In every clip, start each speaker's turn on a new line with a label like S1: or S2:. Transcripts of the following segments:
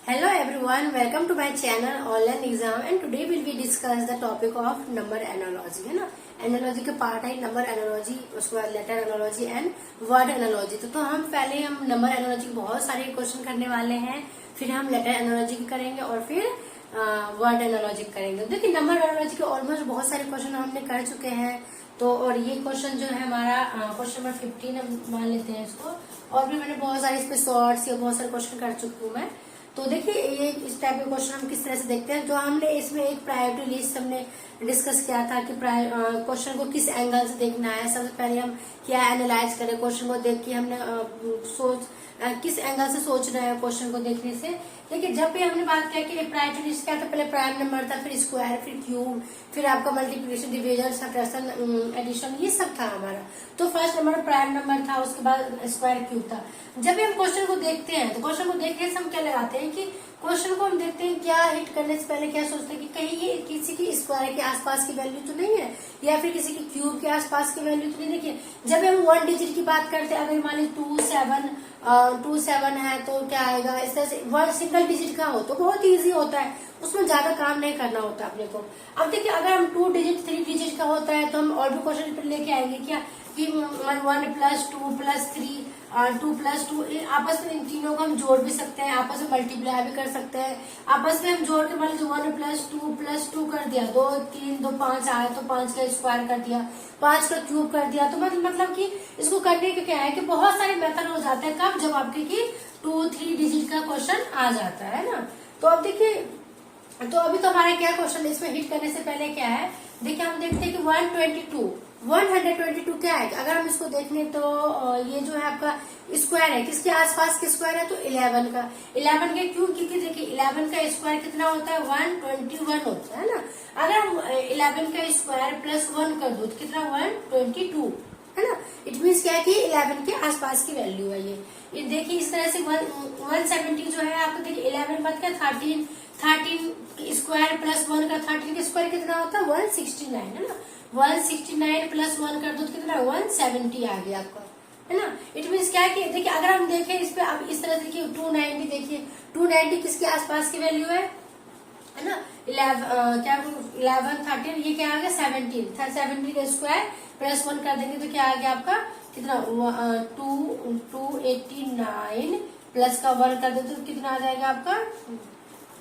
S1: Hello everyone, welcome to my channel Online Exam and today will be discuss the topic of number analogy है ना। Analogy के part है number analogy, उसके बाद letter analogy and word analogy. तो हम पहले हम नंबर एनालॉजी के बहुत सारे क्वेश्चन करने वाले हैं, फिर हम लेटर एनालॉजी की करेंगे और फिर वर्ड एनालॉजी करेंगे। देखिए नंबर एनालॉजी के ऑलमोस्ट बहुत सारे क्वेश्चन हमने कर चुके हैं। तो और ये क्वेश्चन जो है हमारा क्वेश्चन नंबर 15 मान लेते हैं इसको, और भी मैंने बहुत सारे इस पे शॉर्ट्स या बहुत सारे क्वेश्चन कर चुकी हूँ मैं। तो देखिए ये इस टाइप के क्वेश्चन हम किस तरह से देखते हैं। जो हमने इसमें एक प्रायोरिटी लिस्ट हमने डिस्कस किया था कि क्वेश्चन को किस एंगल से देखना है। सबसे पहले हम क्या एनालाइज करें, क्वेश्चन को देख के हमने किस एंगल से सोच रहे हैं क्वेश्चन को देखने से। देखिए जब भी हमने बात किया कि प्रायोरिटी लिस्ट क्या था, पहले प्राइम नंबर था, फिर स्क्वायर, फिर क्यूब, फिर आपका मल्टीप्लिकेशन, डिवीजन, सब्ट्रैक्शन, एडिशन, ये सब था हमारा। तो फर्स्ट नंबर प्राइम नंबर था, उसके बाद स्क्वायर, क्यूब था। जब भी हम क्वेश्चन को देखते हैं तो क्वेश्चन को देखने से हम क्या लगाते हैं कि क्वेश्चन को हम देखते हैं क्या हिट करने से पहले क्या सोचते हैं कि कहीं ये किसी की स्क्वायर के आसपास की वैल्यू तो नहीं है, या फिर किसी की क्यूब के आसपास की वैल्यू तो नहीं। देखिए जब हम 1 डिजिट की बात करते हैं, अगर मान लीजिए 2 7 है तो क्या आएगा, इस तरह से 1 सिंगल डिजिट का हो तो बहुत इजी होता है, उसमें ज्यादा काम नहीं करना होता अपने को। अब देखिए अगर हम 2 डिजिट 3 डिजिट का होता है तो हम और भी क्वेश्चन लेके आएंगे क्या कि 1 + 2 + 3 2 + 2, आपस में इन तीनों को हम जोड़ भी सकते हैं, आपस में मल्टीप्लाई भी कर सकते हैं। आपस में हम जोड़ के मान लीजिए 1 + 2 कर दिया, 2 3 2 5 आया तो 5 का स्क्वायर कर दिया, 5 का क्यूब कर दिया। तो मतलब कि इसको करने के क्या है कि बहुत सारे मेथड हो जाते हैं। कब? जब आपके की 2-3 डिजिट का क्वेश्चन आ जाता है ना। तो अब देखिए, तो अभी तो हमारा क्या क्वेश्चन इसमें हिट करने से पहले क्या है, देखिए हम देखते हैं कि 122 क्या है। अगर हम इसको देखें तो ये जो है आपका स्क्वायर है, किसके आसपास के स्क्वायर है, तो 11 का। 11 के क्यों? क्योंकि देखिए 11 का स्क्वायर कितना होता है, 121 होता है ना। अगर हम 11 का स्क्वायर +1 कर दो तो कितना, 122 है ना। इट मीन्स क्या है कि 11 के आसपास की वैल्यू है ये देखिए इस तरह से 170 जो है आपको, देखिए 11 बाद क्या 13 स्क्वायर +1 का 13 का स्क्वायर कितना होता है, 169 है ना। 169 +1 कर दो तो कितना, 170 आ गया आपका, है ना। इट मीन्स क्या है कि देखिए अगर हम देखें इस पे, अब इस तरह देखिए 290, देखिए 290 किसके आसपास की वैल्यू है ना। 11 13 ये क्या आ गया, 17 का स्क्वायर +1 कर देंगे तो क्या आ गया आपका, कितना 289 प्लस का 1 कर देते तो कितना आ जाएगा आपका,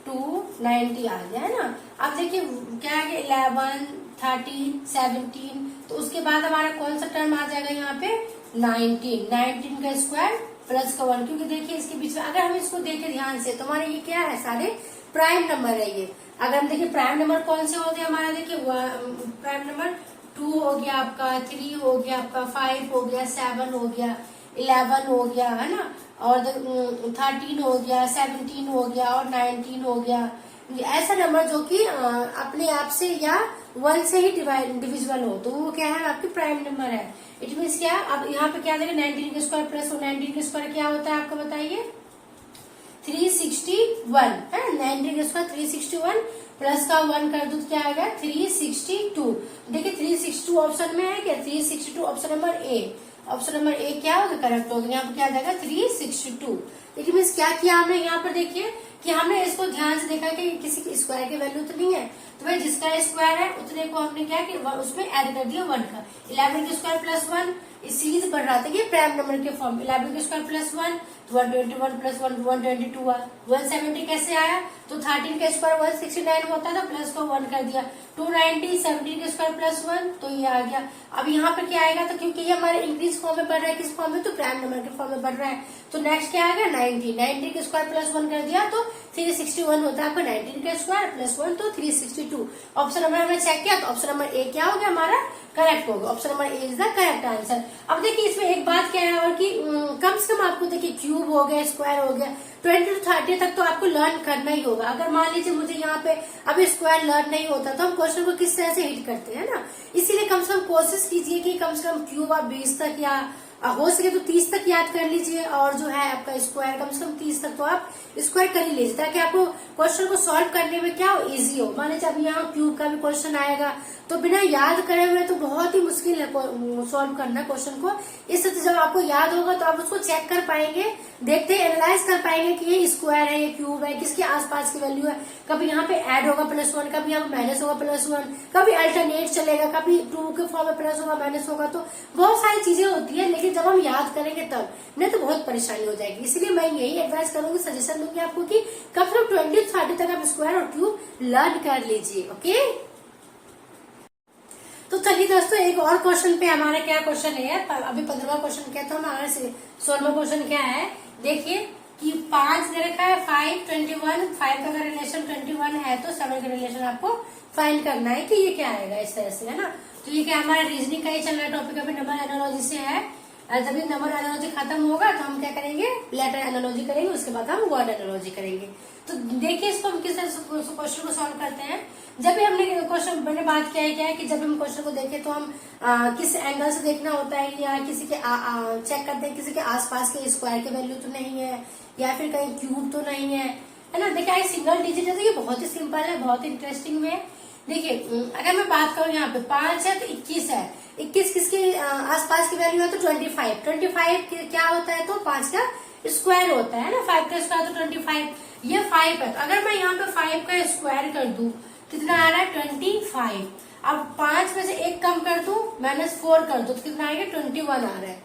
S1: 290 आ गया, है ना। अब देखिए क्या है कि 11 13 17, तो उसके बाद हमारा कौन सा टर्म आ जाएगा यहाँ पे, 19 का स्क्वायर प्लस का 1, क्योंकि देखिए इसके बीच में अगर हम इसको देखें ध्यान से तो हमारे ये क्या है, सारे प्राइम नंबर है ये। अगर हम देखिए प्राइम नंबर कौन से होते हैं हमारा, देखिए प्राइम नंबर 2 हो गया आपका, 3 हो गया आपका, 5 हो गया, 7 हो गया, 11 हो गया, है ना, और 13 हो गया, 17 हो गया और 19 हो गया। ऐसा नंबर जो कि अपने आप से या 1 से ही डिविजिबल हो तो वो क्या है, आपकी प्राइम नंबर है। इट मीन्स क्या, अब यहाँ पे क्या देगा, 19 का स्क्वायर प्लस 19 का स्क्वायर क्या होता है आपको बताइए, 361 है। 19 का स्क्वायर 361 प्लस का 1 कर दो तो क्या आएगा, 362। देखिए 362 ऑप्शन में है क्या, 362 option number A. Option number A क्या होगा, करेक्ट होगा। यहाँ पे क्या आ जाएगा, 362। इट मीन्स क्या किया हमने यहाँ पर, देखिए कि हमने इसको ध्यान से देखा कि किसी की स्क्वायर की वैल्यू तो नहीं है, तो भाई जिसका स्क्वायर है उतने को हमने क्या कि उसमें ऐड कर दिया 1 का। 11 का स्क्वायर +1 इस सीरीज बढ़ रहा था कि प्राइम नंबर के फॉर्म। 11 का स्क्वायर +1 तो 121 + 1 122 हुआ। 170 कैसे आया, तो 13 का स्क्वायर 169 होता था, प्लस को 1 कर दिया। 290 17 का स्क्वायर +1 तो ये आ गया। अब यहाँ पे क्या आएगा, तो क्योंकि ये हमारे इंक्रीज फॉर्म में बढ़ रहा है, किस फॉर्म में, तो प्राइम नंबर के फॉर्म में बढ़ रहा है, तो नेक्स्ट क्या आएगा, 90 का स्क्वायर +1 कर दिया तो 361 होता है आपका। 19 का स्क्वायर +1 तो 362। ऑप्शन नंबर हमने चेक किया तो ऑप्शन नंबर ए क्या हो गया हमारा, करेक्ट होगा। Option number A is the correct answer. अब देखिए इसमें एक बात क्या है और कि कम से कम आपको देखिए क्यूब हो गया, स्क्वायर हो गया, 20 to 30 तक तो आपको लर्न करना ही होगा। अगर मान लीजिए मुझे यहाँ पे अभी स्क्वायर लर्न नहीं होता तो हम क्वेश्चन को किस तरह से हिट करते हैं ना। इसीलिए कम से कम कोशिश कीजिए कि कम से कम क्यूब आप 20 तक या हो सके तो 30 तक याद कर लीजिए, और जो है आपका स्क्वायर कम से कम 30 तक तो आप स्क्वायर कर ही लीजिए, ताकि आपको क्वेश्चन को सॉल्व करने में क्या हो, इजी हो। मान लीजिए अब यहाँ क्यूब का भी क्वेश्चन आएगा तो बिना याद करे हुए तो बहुत ही मुश्किल है सॉल्व करना क्वेश्चन को। इस तरह जब आपको याद होगा तो आप उसको चेक कर पाएंगे, देखते एनालाइज कर पाएंगे कि ये स्क्वायर है, ये क्यूब है, किसके आसपास की वैल्यू है। कभी यहाँ पे ऐड होगा +1, कभी यहाँ पे माइनस होगा +1, कभी अल्टरनेट चलेगा, कभी 2 के फॉर्म में प्लस होगा माइनस होगा, तो बहुत सारी चीजें होती है। लेकिन जब हम याद करेंगे तब, नहीं तो बहुत परेशानी हो जाएगी। इसलिए मैं यही एडवाइस करूंगी, सजेशन दूंगी आपको कि कम से कम 20-30 तक आप स्क्वायर और क्यूब लर्न कर लीजिए। ओके, तो चलिए दोस्तों एक और क्वेश्चन पे हमारा क्या क्वेश्चन है, अभी 15वां क्वेश्चन क्या था, हमारा 16वां क्वेश्चन क्या है। देखिए कि 5 दे रखा है, 5, 21, 5 का रिलेशन 21 है तो 7 का रिलेशन आपको फाइंड करना है कि ये क्या आएगा, इस तरह से, है ना। तो ये क्या हमारा रीजनिंग का ही चल रहा है टॉपिक, अभी नंबर एनालॉजी से है। जब ये नंबर एनालॉजी खत्म होगा तो हम क्या करेंगे, लेटर एनालॉजी करेंगे, उसके बाद हम वर्ड एनालॉजी करेंगे। तो देखिए इसको हम किस तरह से क्वेश्चन को सॉल्व करते हैं। जब भी हमने क्वेश्चन, मैंने बात किया है क्या है कि जब हम क्वेश्चन को देखें तो हम किस एंगल से देखना होता है, या किसी के चेक करते हैं किसी के आसपास के स्क्वायर की वैल्यू तो नहीं है, या फिर कहीं क्यूब तो नहीं है, है ना। देखिए सिंगल डिजिट है तो ये बहुत ही सिंपल है, बहुत इंटरेस्टिंग में। देखिए अगर मैं बात करूं यहाँ पे 5 है तो 21 है, 21 किसके आसपास की वैल्यू है तो 25, 25 क्या होता है तो 5 का स्क्वायर होता है ना, 5 का स्क्वायर तो 25, ये 5 है। तो अगर मैं यहाँ पे 5 का स्क्वायर कर दूं कितना आ रहा है 25। अब 5 में से 1 कम कर दूं, -4 कर दूं तो कितना आएगा 21 आ रहा है।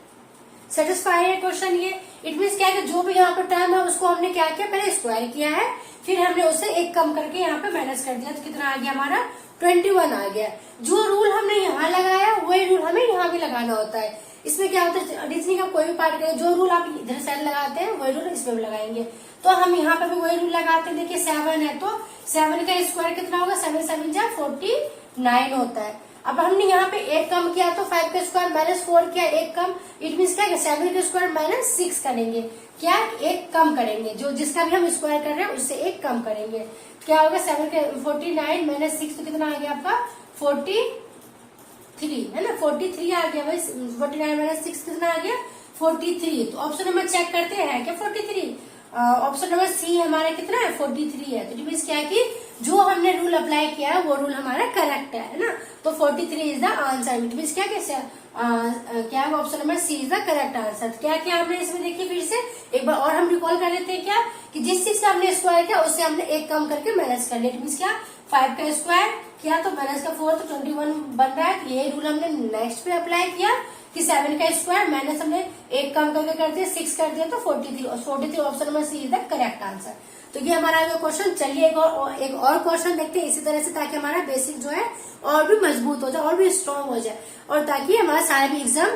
S1: सेटिस्फाई है क्वेश्चन ये। इट मीन्स क्या है कि जो भी यहाँ पर टर्म है उसको हमने क्या किया, पहले स्क्वायर किया है, फिर हमने उससे 1 कम करके यहाँ पे माइनस कर दिया, तो कितना आ गया हमारा 21 आ गया। जो रूल हमने यहाँ लगाया वही रूल हमें यहाँ भी लगाना होता है। इसमें क्या होता है, रीजनिंग का कोई भी पार्ट करें, जो रूल आप इधर साइड लगाते हैं वही रूल इसमें भी लगाएंगे। तो हम यहाँ पे भी वही रूल लगाते हैं। देखिए 7 है तो 7 का स्क्वायर कितना होगा, 7 7 जा 49 होता है। अब हमने यहाँ पे 1 कम किया तो 5 का स्क्वायर -4 किया, 1 कम, इट मीन क्या 7 का स्क्वायर -6 करेंगे, क्या 1 कम करेंगे, जो जिसका भी हम स्क्वायर कर रहे हैं उससे 1 कम करेंगे, क्या होगा 7 का 49 -6 तो कितना आ गया आपका 43, है ना। 43 आ गया भाई, 49 -6 कितना आ गया 43। तो ऑप्शन नंबर चेक करते हैं क्या 43, ऑप्शन नंबर सी हमारा कितना है 43 है। तो मीन्स क्या है कि जो हमने रूल अप्लाई किया है वो रूल हमारा करेक्ट है ना। तो 43 is the answer. It means क्या क्या है option number C is the correct answer. क्या क्या हमने इसमें देखिए फिर से एक बार और हम रिकॉल कर लेते हैं क्या कि जिस चीज का हमने स्क्वायर किया उससे हमने 1 कम करके माइनस कर लिया। इट मीन्स क्या 5 का स्क्वायर किया तो माइनस का 4 तो 21 बन रहा है। ये रूल हमने नेक्स्ट पे अप्लाई किया कि 7 का स्क्वायर माइनस हमने 1 कम करके कर दिया 6 कर दिया तो 43 option number C is the correct answer. तो ये हमारा जो क्वेश्चन, चलिए एक और क्वेश्चन देखते हैं इसी तरह से, ताकि हमारा बेसिक जो है और भी मजबूत हो जाए और भी स्ट्रांग हो जाए और ताकि हमारा सारा भी एग्जाम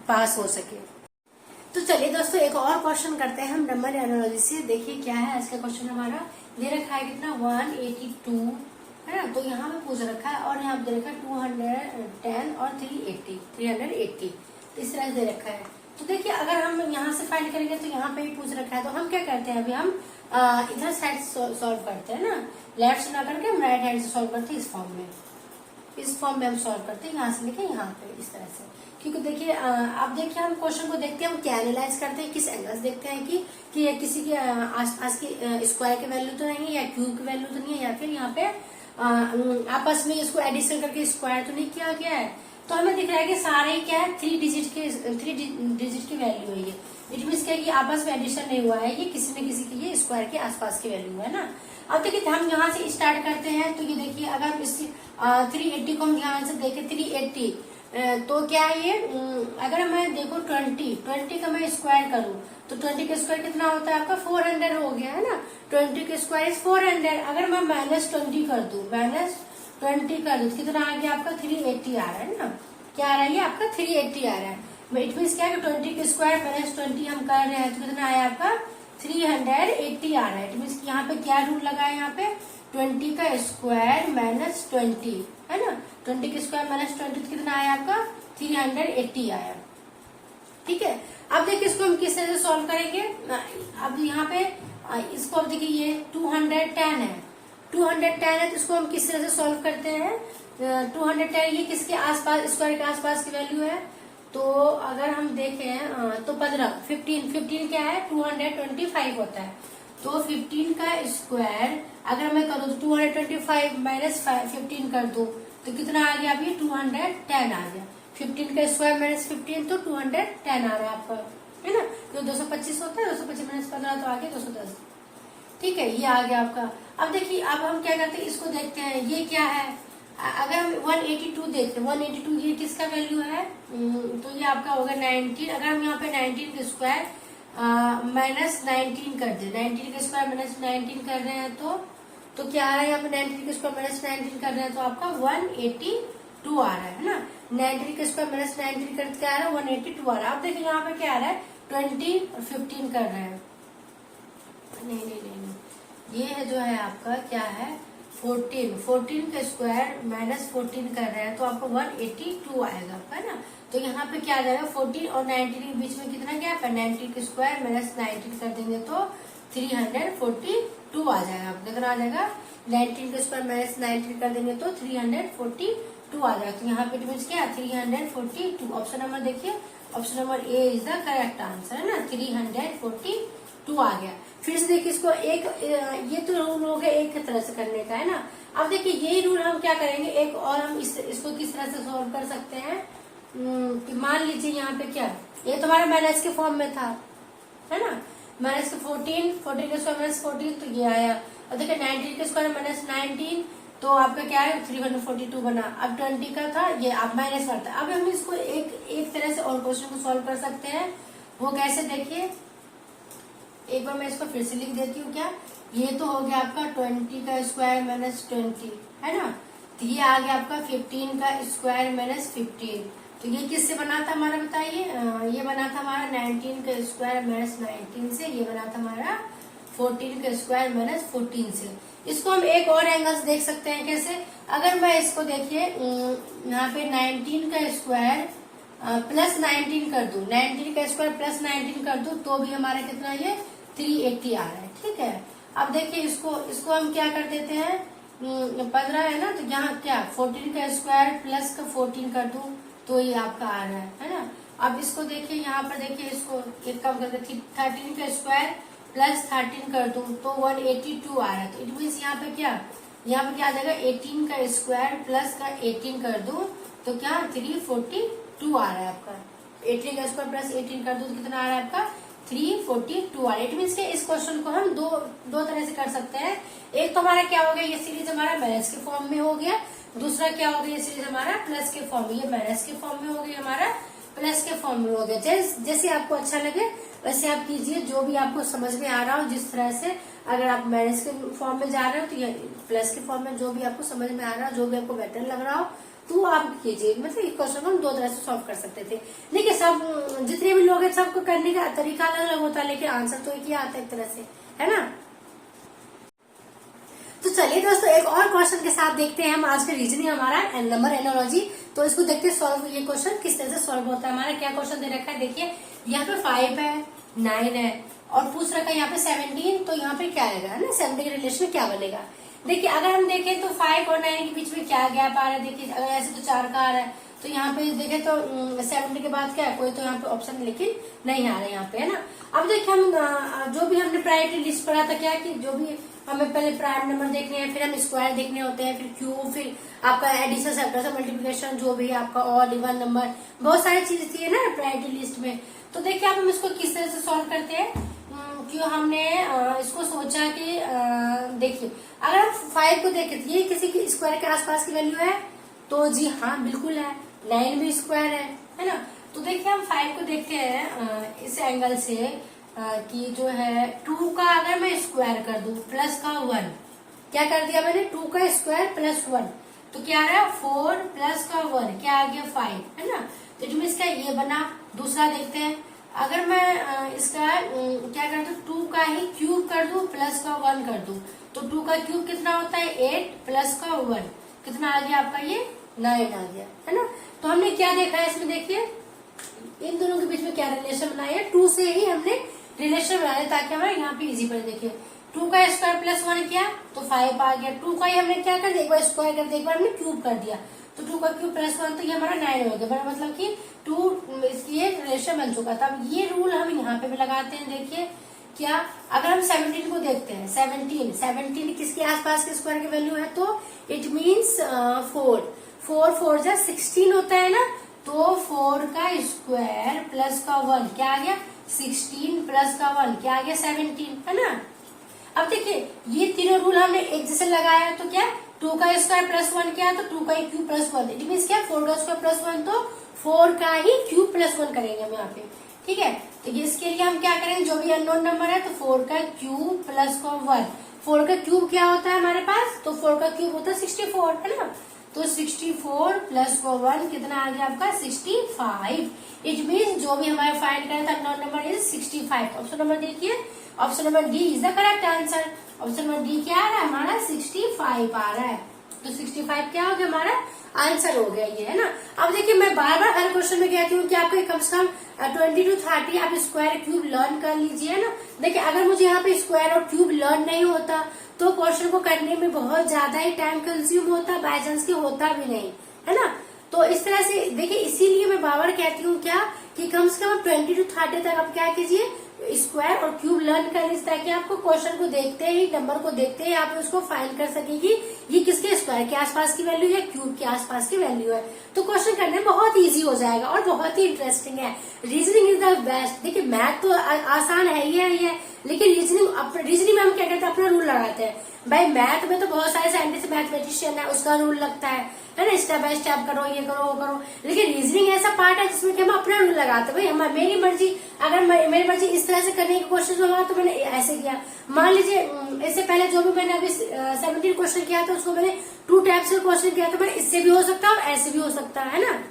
S1: पास हो सके। तो चलिए दोस्तों एक और क्वेश्चन करते हैं हम नंबर एनालॉजी से। देखिए क्या है आज का क्वेश्चन हमारा, दे रखा है कितना 182 है ना। तो यहाँ पे पूछ रखा है और यहाँ पे दे रखा है 210 और 380 तो इस तरह से दे रखा है। तो देखिए अगर हम यहाँ से फाइंड करेंगे तो यहाँ पे भी पूछ रखा है, तो हम क्या करते हैं अभी हम इधर साइड सॉल्व करते हैं ना, लेफ्ट से ना करके हम राइट हैंड से सॉल्व करते हैं। इस फॉर्म में हम सॉल्व करते हैं, यहाँ से लेके यहाँ पे इस तरह से। क्योंकि देखिए आप देखिए हम क्वेश्चन को देखते हैं, हम क्या एनालाइज करते हैं, किस एंगल से देखते हैं कि किसी के आसपास की स्क्वायर की वैल्यू तो नहीं है या क्यूब की वैल्यू तो नहीं है, या फिर यहाँ पे आपस में इसको एडिशन करके स्क्वायर तो नहीं किया गया है। तो हमें दिख रहा है कि सारे क्या है 3 डिजिट की वैल्यू है ये। इट मीन्स क्या है कि आपस में एडिशन नहीं हुआ है, ये किसी न किसी की ये स्क्वायर के आसपास की वैल्यू है ना। अब देखिए हम यहाँ से स्टार्ट करते हैं। तो ये देखिए अगर इस 380 को हम ध्यान से देखें 380 तो क्या है ये, अगर मैं देखो 20 का मैं स्क्वायर करूं तो 20 का स्क्वायर कितना होता है आपका 400 हो गया है ना। 20 का स्क्वायर इज 400। अगर मैं -20 कर दूं तो कितना आ गया आपका 380 आ रहा है ना। क्या आ रहा है ये आपका 380 आ रहा है। इट मीन्स क्या है 20 के स्क्वायर -20 हम कर रहे हैं तो कितना आया आपका 380 आ रहा है। इट मीन्स यहाँ पे क्या रूल लगा है, यहाँ पे 20 का स्क्वायर -20 है ना। 20 के स्क्वायर -20 तो कितना आया आपका 380 आया। ठीक है, अब देखिए इसको हम किस तरह से सॉल्व करेंगे। अब यहाँ पे इसको अब देखिए ये 210 है, 210 है तो इसको हम किस तरह से सॉल्व करते हैं। 210 ये किसके आसपास स्क्वायर के आसपास की वैल्यू है तो अगर हम देखें तो 15 क्या है 225 होता है। तो 15 का स्क्वायर अगर मैं करूँ तो 225 माइनस 15 कर दूं तो कितना आ गया अभी 210 आ गया। 15 का स्क्वायर माइनस 15 तो 210 आ रहा है आपका, है ना। जो 225 होता है 225 माइनस 15 तो आ गया 210। ठीक है, ये आ गया आपका। अब देखिए अब हम क्या करते हैं, इसको देखते हैं ये क्या है। अगर हम 182 देखते हैं, 182 ये किसका वैल्यू है, तो ये आपका होगा 19। अगर हम यहाँ पे 19 का स्क्वायर माइनस 19 कर दे, 19 का स्क्वायर माइनस 19 कर रहे हैं तो क्या आ रहा है यहाँ पे 19 का स्क्वायर माइनस 19 कर रहे हैं तो आपका 182 आ रहा है ना। 19 का स्क्वायर माइनस 19 करके क्या आ रहा है 182 आ रहा है। अब देखिए यहाँ पे क्या आ रहा है 20 और 15 कर रहे हैं। नहीं, ये है जो है आपका क्या है 14 का स्क्वायर माइनस 14 कर रहे हैं तो आपको 182 आएगा, है ना। तो यहाँ पे क्या आ जाएगा 14 और 19 के बीच में कितना गैप है, 19 का स्क्वायर माइनस 19 कर देंगे तो 342 आ जाएगा। आपको कितना आ जाएगा 19 का स्क्वायर माइनस 19 कर देंगे तो 342 आ जाएगा। तो यहाँ पे मीन्स क्या 342। ऑप्शन नंबर देखिए, option number A is the correct answer, है ना। 342 आ गया। फिर से देखिए इसको एक ये तो रूल हो गया एक तरह से करने का, है ना। अब देखिए यही रूल हम क्या करेंगे एक और हम इसको किस तरह से सॉल्व कर सकते हैं कि मान लीजिए यहाँ पे क्या ये तो हमारा माइनस के फॉर्म में था, है ना। माइनस के 14 के स्क्वायर माइनस 14 तो ये आया। और देखिए 19 के स्क्वायर माइनस 19 तो आपका क्या है 342 बना। अब 20 का था ये अब माइनस करता है। अब हम इसको एक तरह से और क्वेश्चन को सॉल्व कर सकते हैं। वो कैसे देखिए, एक बार मैं इसको फिर से लिख देती हूँ। क्या ये तो हो गया आपका 20 का स्क्वायर माइनस 20, है ना। तो ये आ गया आपका 15 का स्क्वायर माइनस 15। तो ये किससे बना था हमारा बताइए, ये बना था हमारा 19 का स्क्वायर माइनस 19 से। ये बना था हमारा 14 का स्क्वायर माइनस 14 से। इसको हम एक और एंगल से देख सकते हैं कैसे। अगर मैं इसको देखिए यहाँ पे 19 का स्क्वायर प्लस 19 कर दूं, 19 का स्क्वायर प्लस 19 कर दूं तो भी हमारा कितना ये 380 आ रहा है। ठीक है, अब देखिए इसको हम क्या कर देते हैं 15 है ना, तो यहाँ क्या 14 का स्क्वायर प्लस का 14 कर दूं तो ये आपका आ रहा है ना। अब इसको देखिए यहाँ पर देखिए इसको एक कम करके 13 का स्क्वायर प्लस 13 कर दूं तो 182 आ रहा है। तो इट मीन यहाँ पे क्या आ जाएगा 18 का स्क्वायर प्लस का 18 कर दूं तो क्या 342 आ रहा है आपका। 18 का स्क्वायर प्लस 18 कर दूं तो कितना आ रहा है आपका 342 आ रहा है। इट मीन इस क्वेश्चन को हम दो तरह से कर सकते हैं। एक तो हमारा क्या हो गया ये सीरीज हमारा माइनस के फॉर्म में हो गया, दूसरा क्या हो गया ये सीरीज हमारा प्लस के फॉर्म में, ये माइनस के फॉर्म में हो गया हमारा प्लस के फॉर्म में हो गया। जैसे आपको अच्छा लगे वैसे आप कीजिए, जो भी आपको समझ में आ रहा हो जिस तरह से। अगर आप माइनस के फॉर्म में जा रहे हो तो ये प्लस के फॉर्म में, जो भी आपको समझ में आ रहा हो जो भी आपको बेटर लग रहा हो तो आप कीजिए। मतलब इस क्वेश्चन को हम दो तरह से सॉल्व कर सकते थे। देखिए सब जितने भी लोग हैं सबको करने का तरीका अलग अलग होता है लेकिन आंसर तो एक ही आता है एक तरह से, है ना। तो चलिए दोस्तों एक और क्वेश्चन के साथ देखते हैं हम आज का रीजनिंग हमारा नंबर एनोलॉजी। तो इसको देखते हैं सॉल्व ये क्वेश्चन किस तरह से सॉल्व होता है। हमारा क्या क्वेश्चन दे रखा है देखिए, यहाँ पे 5 है 9 है और पूछ रखा है यहाँ पे 17। तो यहाँ पे क्या आएगा, है ना, 17 के रिलेशन क्या बनेगा। देखिए अगर हम देखें तो 5 और 9 के बीच में क्या गैप आ रहा है। देखिए अगर ऐसे तो 4 का आ रहा है तो यहाँ पे देखें तो 70 के बाद क्या है कोई तो यहाँ पे ऑप्शन लेकिन नहीं आ रहा है यहाँ पे, है ना। अब देखिए हम जो भी हमने प्रायोरिटी लिस्ट पढ़ा था क्या कि जो भी हमें पहले प्राइम नंबर देखने हैं, फिर हम स्क्वायर देखने होते हैं, फिर क्यूब, फिर आपका एडिशन सब्ट्रैक्शन मल्टीप्लिकेशन, जो भी आपका ऑड इवन नंबर, बहुत सारी चीजें थी ना प्रायोरिटी लिस्ट में। तो देखिए अब हम इसको किस तरह से सॉल्व करते हैं। क्यों हमने इसको सोचा कि देखिए अगर हम 5 को देखें ये किसी की स्क्वायर के आसपास की वैल्यू है तो जी हाँ बिल्कुल है, 9 भी स्क्वायर है ना। तो देखिए हम 5 को देखते हैं इस एंगल से कि जो है 2 का अगर मैं स्क्वायर कर दूं प्लस का 1, क्या कर दिया मैंने 2 का स्क्वायर प्लस 1 तो क्या आ रहा है 4 प्लस का 1 क्या आ गया 5, है ना। तो इट मीन्स क्या ये बना। दूसरा देखते हैं अगर मैं इसका क्या कर दूं 2 का ही क्यूब कर दूं प्लस का 1 कर दूं तो 2 का क्यूब कितना होता है 8 प्लस का 1 कितना आ गया आपका ये 9 आ गया, है ना। तो हमने क्या देखा है इसमें देखिए इन दोनों के बीच में क्या रिलेशन बनाया है, 2 से ही हमने रिलेशन बनाया ताकि हमारे यहाँ पे इजी पड़े। देखिए 2 का स्क्वायर प्लस 1 किया तो 5 आ गया। 2 का ही हमने क्या कर दिया एक बार स्क्वायर कर दिया एक बार हमने क्यूब कर दिया तो 2 का क्यूब प्लस 1 तो ये हमारा 9 हो गया, बड़ा मतलब कि 2 इसकी ये रेशियो बन चुका था। अब ये रूल हम यहाँ पे भी लगाते हैं। देखिए क्या, अगर हम 17 को देखते हैं, 17 किसके आसपास के स्क्वायर की वैल्यू है, तो इट मीन्स 4 जा 16 होता है ना, तो 4 का स्क्वायर प्लस का 1 क्या आ गया 16 प्लस का 1 क्या आ गया 17, है ना। अब देखिए ये तीनों रूल हमने एक जैसे लगाया, तो क्या 2 का स्क्वायर प्लस 1 क्या है, तो 2 का क्यूब प्लस 1, इट मीन्स क्या 4 का स्क्वायर प्लस 1, तो 4 का ही क्यूब प्लस 1 करेंगे हम यहाँ पे, ठीक है। तो इसके लिए हम क्या करेंगे, जो भी अननोन नंबर है तो 4 का क्यूब प्लस का 1, 4 का क्यूब क्या होता है हमारे पास, तो 4 का क्यूब होता है 64, है ना। तो 64 प्लस का 1 कितना आ गया आपका 65, इट मीन जो भी हमारे फाइंड करें था unknown number is 65। Option number देखिए, option number D is the correct answer. Option number D क्या आ रहा है हमारा 65 आ रहा है, तो 65 क्या हो गया हमारा आंसर हो गया ये, है ना। अब देखिए मैं बार बार हर क्वेश्चन में कहती हूँ कि आपको कम से कम 20 to 30 आप स्क्वायर क्यूब लर्न कर लीजिए, है ना। देखिए अगर मुझे यहाँ पे स्क्वायर और क्यूब लर्न नहीं होता तो क्वेश्चन को करने में बहुत ज्यादा ही टाइम कंज्यूम होता, बाय चांस की होता भी नहीं, है ना। तो इस तरह से देखिए, इसीलिए मैं बार बार कहती हूँ क्या कि कम से कम 20 to 30 तक आप क्या कीजिए स्क्वायर और क्यूब लर्न कर लीजिए, ताकि आपको क्वेश्चन को देखते ही, नंबर को देखते ही आप उसको फाइंड कर सकेगी ये किसके स्क्वायर के आसपास की वैल्यू है, क्यूब के आसपास की वैल्यू है। तो क्वेश्चन करने में बहुत इजी हो जाएगा और बहुत ही इंटरेस्टिंग है। Reasoning is the best. देखिए मैथ तो आसान है ही है, लेकिन रीजनिंग में हम क्या करते हैं अपना रूल लगाते हैं। भाई मैथ में तो बहुत सारे साइंटिस्ट मैथमेटिशियन है, उसका रूल लगता है ना, स्टेप बाय स्टेप करो, ये करो वो करो। लेकिन रीजनिंग ऐसा पार्ट है जिसमें कि हम अपना रूल लगाते हैं। भाई हम मेरी मर्जी, अगर मेरी मर्जी इस तरह से करने की कोशिश होगा तो मैंने ऐसे किया। मान लीजिए इससे पहले जो भी मैंने अभी 17 क्वेश्चन किया था उसको मैंने 2 टाइप्स का क्वेश्चन किया था, मैंने इससे भी हो सकता है और ऐसे भी हो सकता है ना।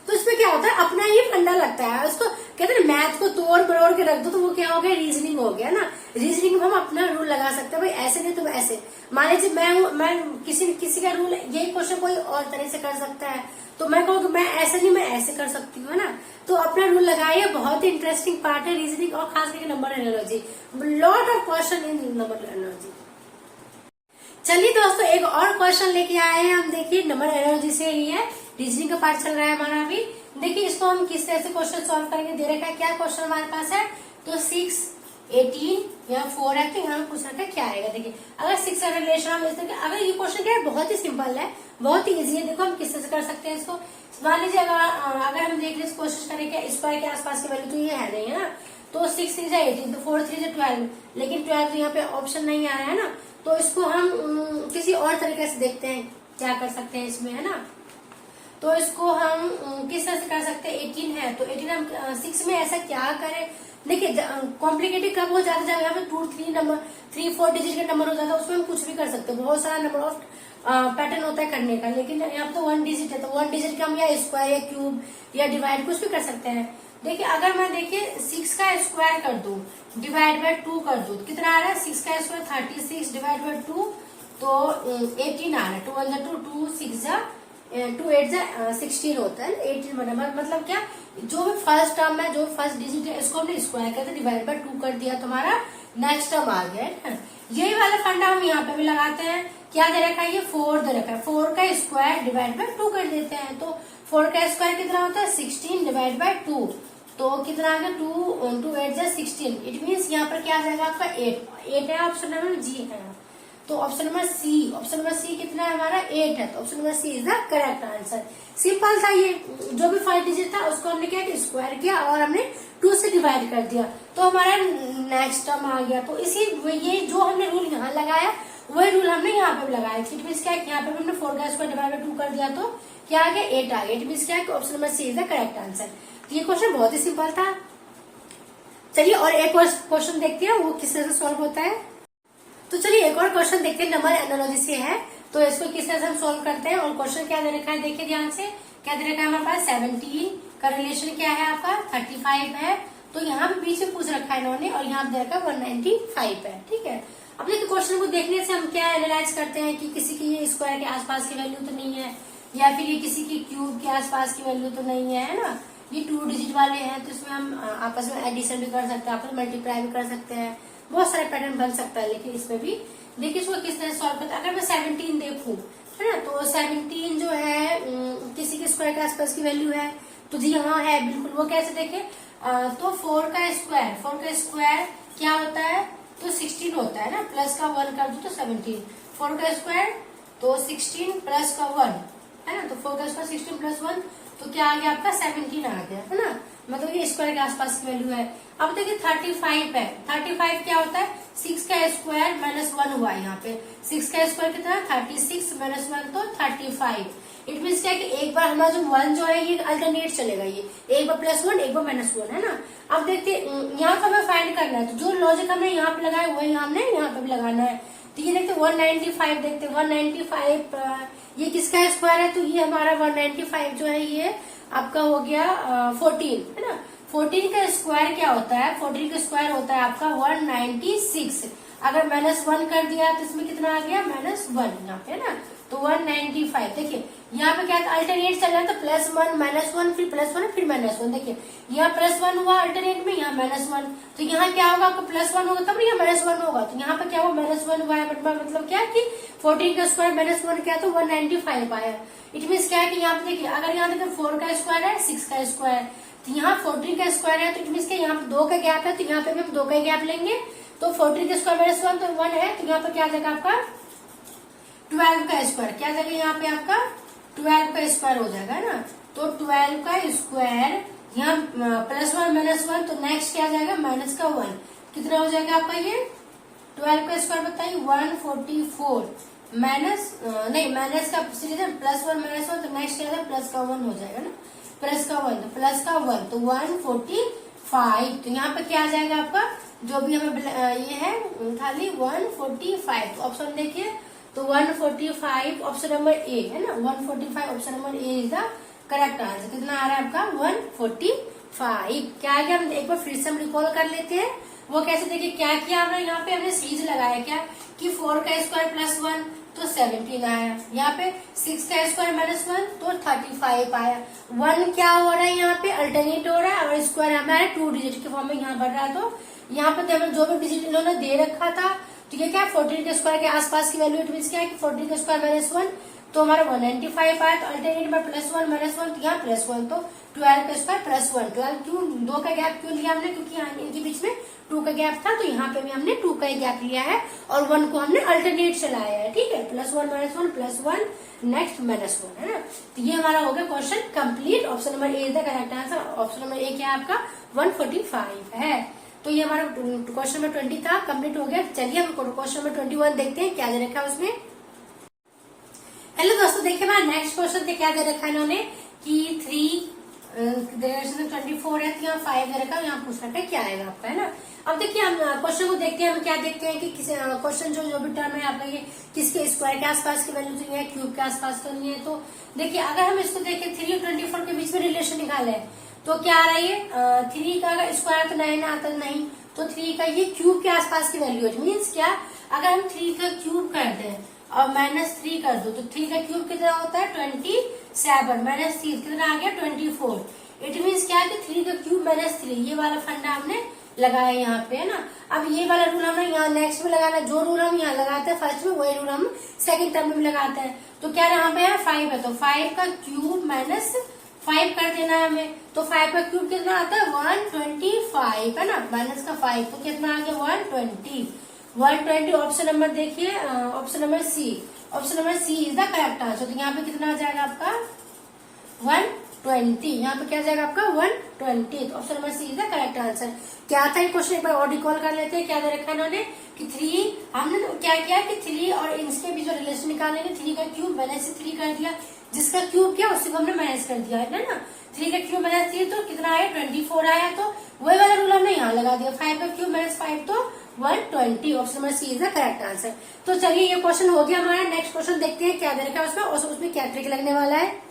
S1: तो इसमें क्या होता है अपना ही फंडा लगता है, उसको कहते हैं मैथ को तोड़ मरोड़ के रख दो तो वो क्या हो गया रीजनिंग हो गया ना। रीजनिंग में हम अपना रूल लगा सकते हैं, भाई ऐसे नहीं तो ऐसे। मान लीजिए मैं किसी का रूल यही क्वेश्चन कोई और तरह से कर सकता है, तो मैं कहूँ मैं ऐसे नहीं मैं ऐसे कर सकती हूँ, है ना। तो अपना रूल लगाइए, बहुत ही इंटरेस्टिंग पार्ट है रीजनिंग और खास करके number analogy, lot of question in number analogy. चलिए दोस्तों एक और क्वेश्चन लेके आए हैं हम, देखिए नंबर एनालॉजी से ही है, रीजनिंग का पार्ट चल रहा है हमारा अभी। देखिए इसको हम किस तरह से क्वेश्चन सॉल्व करेंगे, दे रखा है क्या क्वेश्चन हमारे पास है, तो 6, 18 या 4 है, तो यहाँ पूछ रखा है क्या आएगा। देखिए अगर 6 का रिलेशन हम इस तरह, अगर ये क्वेश्चन क्या है बहुत ही सिंपल है, बहुत ही इजी है। देखो हम किस तरह से कर सकते हैं इसको। मान लीजिए अगर हम देख ले कोशिश करें क्या स्क्वायर के आसपास की वैल्यू, तो ये है नहीं है ना, तो 6 3 18, तो 4 3 12, लेकिन 12 तो यहाँ पे ऑप्शन नहीं आ रहा है ना। तो इसको हम किसी और तरीके से देखते हैं क्या कर सकते हैं इसमें, है ना। तो इसको हम किस तरह से कर सकते हैं, 18 है तो 18 हम 6 में ऐसा क्या करें। देखिए कॉम्प्लिकेटेड कब हो जाता है, जब यहाँ पे 2 3 नंबर 3 4 डिजिट का नंबर हो जाता है, उसमें हम कुछ भी कर सकते हैं, बहुत सारा नंबर ऑफ पैटर्न होता है करने का। लेकिन यहाँ पे तो 1 डिजिट है, तो 1 डिजिट का हम या स्क्वायर या क्यूब या डिवाइड कुछ भी कर सकते हैं। देखिए अगर मैं देखिए 6 का स्क्वायर कर दूं डिवाइड बाय 2 कर दूं, तो कितना आ रहा है 6 का स्क्वायर 36 डिवाइड बाय 2 तो 18 आ रहा है। 2 1 जा 2 2 6 जा 2 8 जा 16 होता है, 18 बना। मतलब क्या, जो भी फर्स्ट टर्म है, जो फर्स्ट डिजिट है, इसको हमने स्क्वायर करके डिवाइड बाय 2 कर दिया तो हमारा नेक्स्ट टर्म आ गया, है ना। यही वाला फंडा हम यहाँ पे भी लगाते हैं। क्या दे रखा है, ये 4 दे रखा है, 4 का स्क्वायर डिवाइड बाय 2 कर देते हैं, तो 4 का स्क्वायर कितना होता है 16 डिवाइड बाय 2, तो कितना आ गया 2 8 जा 16, इट मीन्स यहाँ पर क्या आ जाएगा आपका 8 है, ऑप्शन नंबर जी है। तो ऑप्शन नंबर सी कितना है हमारा 8 है, तो option number C is the correct answer. सिंपल था ये, जो भी 5 डिजिट था उसको हमने क्या किया स्क्वायर किया और हमने 2 से डिवाइड कर दिया, तो हमारा नेक्स्ट टर्म आ गया। तो इसी ये जो हमने रूल यहाँ लगाया वही रूल हमने यहाँ पे भी लगाया। इट मीन्स क्या यहाँ पे हमने 4 का स्क्वायर डिवाइड बाय 2 कर दिया तो क्या आ गया 8 आ गया। इट मीन्स क्या option number C is the correct answer. ये क्वेश्चन बहुत ही सिंपल था। चलिए और एक क्वेश्चन देखते हैं वो किस तरह से सॉल्व होता है। तो चलिए एक और क्वेश्चन देखते हैं, नंबर एनालॉजी से है, तो इसको किस तरह से हम सॉल्व करते हैं। और क्वेश्चन क्या दे रखा है देखिए ध्यान से, क्या दे रखा है हमारे पास 17 का रिलेशन क्या है आपका 35 है, तो यहाँ पे बीच में पूछ रखा है इन्होंने, और यहाँ दे रखा है 195 है, ठीक है। अब देखिए क्वेश्चन को देखने से हम क्या एनालाइज करते हैं कि किसी की ये स्क्वायर के आसपास की वैल्यू तो नहीं है, या फिर ये किसी की क्यूब के आसपास की वैल्यू तो नहीं है ना। ये 2 डिजिट वाले हैं तो इसमें हम आपस में एडिशन भी कर सकते हैं, आपस में मल्टीप्लाई भी कर सकते हैं, बहुत सारे पैटर्न बन सकता है। लेकिन इसमें भी देखिए इसको किस तरह सॉल्व करते हैं। अगर मैं 17 देखूं है ना। तो 17 जो है किसी के स्क्वायर के आसपास की वैल्यू है, तो जी हाँ है बिल्कुल। वो कैसे देखें, तो 4 का स्क्वायर क्या होता है, तो 16 होता है ना, प्लस का 1 कर दो तो 17। 4 का स्क्वायर तो 16 प्लस का 1 है ना, तो 4 का स्क्वायर 16 प्लस 1 तो क्या आ गया आपका 17 आ गया, है ना। मतलब ये स्क्वायर के आसपास की वैल्यू है। अब देखिए 35 है, 35 क्या होता है, 6 का स्क्वायर माइनस 1 हुआ है यहाँ पे। 6 का स्क्वायर कितना है, 36 माइनस 1 तो 35। इट मीन क्या है कि एक बार हमारा जो 1 जो है ये अल्टरनेट चलेगा, ये एक बार प्लस 1 एक बार माइनस 1, है ना। अब देखते यहाँ पे हमें फाइंड करना है, तो जो लॉजिक हमने यहाँ पे लगाया वही हमने यहाँ पे भी लगाना है। तो ये देखते 195, देखते 195 ये किसका स्क्वायर है, तो ये हमारा 195 जो है ये आपका हो गया 14, है ना। 14 का स्क्वायर क्या होता है, 14 का स्क्वायर होता है आपका 196। अगर -1 कर दिया तो इसमें कितना आ गया, -1 यहाँ पे, है ना। तो 195 देखिए यहाँ पे क्या अल्टरनेट चल रहा है, तो +1 -1 फिर +1 फिर -1। देखिए यहाँ +1 हुआ अल्टरनेट में, यहाँ -1, तो यहाँ क्या होगा आपको +1 होगा तब यहाँ -1 होगा, तो यहाँ पे क्या हुआ -1 हुआ है। मतलब क्या कि 14 का स्क्वायर -1 क्या, तो 195 आया। इट मीन क्या है कि यहाँ पे देखिए अगर यहाँ देखिए 4 का स्क्वायर है, 6 का स्क्वायर, तो यहाँ 14 का स्क्वायर है, तो इट मीन यहाँ पे 2 का गैप है, तो यहाँ पे भी हम 2 का गैप लेंगे। तो 14 का स्क्वायर -1 तो 1 है, तो यहाँ पे क्या आ जाएगा आपका 12 का स्क्वायर, क्या जाएगा यहाँ पे आपका 12 का स्क्वायर हो जाएगा ना। तो 12 का स्क्वायर यहाँ +1 -1 तो नेक्स्ट क्या जाएगा माइनस का 1, कितना हो जाएगा आपका ये 12 का स्क्वायर बताइए 144 माइनस नहीं माइनस का +1 -1 तो नेक्स्ट क्या है प्लस का 1 हो जाएगा ना, प्लस का 1 तो प्लस का 1 तो 145। तो यहाँ पे क्या आ जाएगा आपका जो भी हमें ये है खाली 145। तो ऑप्शन देखिए तो 145 ऑप्शन नंबर ए है ना, 145 option number A is the correct answer. कितना आ रहा है आपका 145। क्या आ गया, हम एक बार फिर से हम रिकॉल कर लेते हैं। वो कैसे देखिए क्या किया हमने, यहाँ पे हमने सीरीज लगाया क्या कि 4 का स्क्वायर +1 तो 17 आया, यहाँ पे 6 का स्क्वायर -1 तो 35 आया। 1 क्या हो रहा है यहाँ पे अल्टरनेट हो रहा है और स्क्वायर हमारे 2 डिजिट के फॉर्म में यहाँ बढ़ रहा है। तो यहाँ पे हमें जो भी डिजिट इन्होंने दे रखा था, तो ये क्या है 14 के स्क्वायर के आसपास की वैल्यू। इट मीन क्या है कि 14 के स्क्वायर -1 तो हमारा 195 आया। तो अल्टरनेट में +1 -1 तो यहाँ +1 तो 12 का स्क्वायर +1। 12 क्यों 2 का गैप क्यों लिया हमने, क्योंकि यहाँ इनके बीच में 2 का गैप था, तो यहाँ पे भी हमने 2 का ही गैप लिया है और 1 को हमने अल्टरनेट चलाया है। ठीक है, +1 -1 +1 नेक्स्ट -1, है ना। तो ये हमारा हो गया question complete. Option number A the correct answer. Option number A क्या है आपका 145 है। तो ये हमारा क्वेश्चन नंबर 20 था, कंप्लीट हो गया। चलिए हम क्वेश्चन नंबर 21 देखते हैं क्या दे रखा है उसमें। हेलो दोस्तों, देखिए हमारा नेक्स्ट क्वेश्चन पे क्या दे रखा है इन्होंने कि 3 24 है, तो यहाँ 5 दे रखा है, यहाँ पूछ रखा है क्या आएगा आपका, है ना। अब देखिए हम क्वेश्चन को देखते हैं, हम क्या देखते हैं कि क्वेश्चन जो भी टर्म है आपका ये किसके स्क्वायर के आसपास की वैल्यू नहीं है, क्यूब के आसपास तो नहीं है। तो देखिए अगर हम इसको देखें 3 और 24 के बीच में रिलेशन निकाले तो क्या आ रहा है 3 का अगर स्क्वायर तो 9 आता नहीं, तो 3 का ये क्यूब के आसपास की वैल्यू है। मीन्स क्या, अगर हम 3 का क्यूब करते हैं और -3 कर दो तो 3 का क्यूब कितना होता है 27 -3 कितना आ गया 24। इट मीन्स क्या है कि 3 का क्यूब -3 ये वाला फंडा हमने लगाया यहाँ पे, है ना। अब ये वाला रूल हमें यहाँ नेक्स्ट में लगाना, जो रूल हम यहाँ लगाते हैं फर्स्ट में वही रूल हम सेकंड टर्म में लगाते हैं। तो क्या यहाँ पे है 5 है, तो 5 का क्यूब -5 कर देना है हमें। तो 5 का क्यूब कितना आता है 125, है ना, माइनस का 5 तो कितना आ गया 120। ऑप्शन नंबर देखिए, option number C. Option number C is the correct answer. तो यहाँ पे कितना आ जाएगा आपका 120, यहाँ पे क्या जाएगा आपका 120। तो option number C is the correct answer. क्या था ये क्वेश्चन, एक बार और रिकॉल कर लेते हैं। क्या दे रखा है इन्होंने कि 3 हमने क्या किया कि 3 और इसके बीच में रिलेशन निकालेंगे। 3 का क्यूब -3 कर दिया, जिसका क्यूब किया उसी को हमने माइनस कर दिया, है ना। 3 का क्यूब -3 तो कितना आया 24 आया, तो वही वाला रूल हमने यहाँ लगा दिया। 5 का क्यूब -5 तो 120। Option number C is the correct answer. तो चलिए ये क्वेश्चन हो गया हमारा। नेक्स्ट क्वेश्चन देखते हैं क्या दे रखा है उसमें और उसमें क्या ट्रिक लगने वाला है।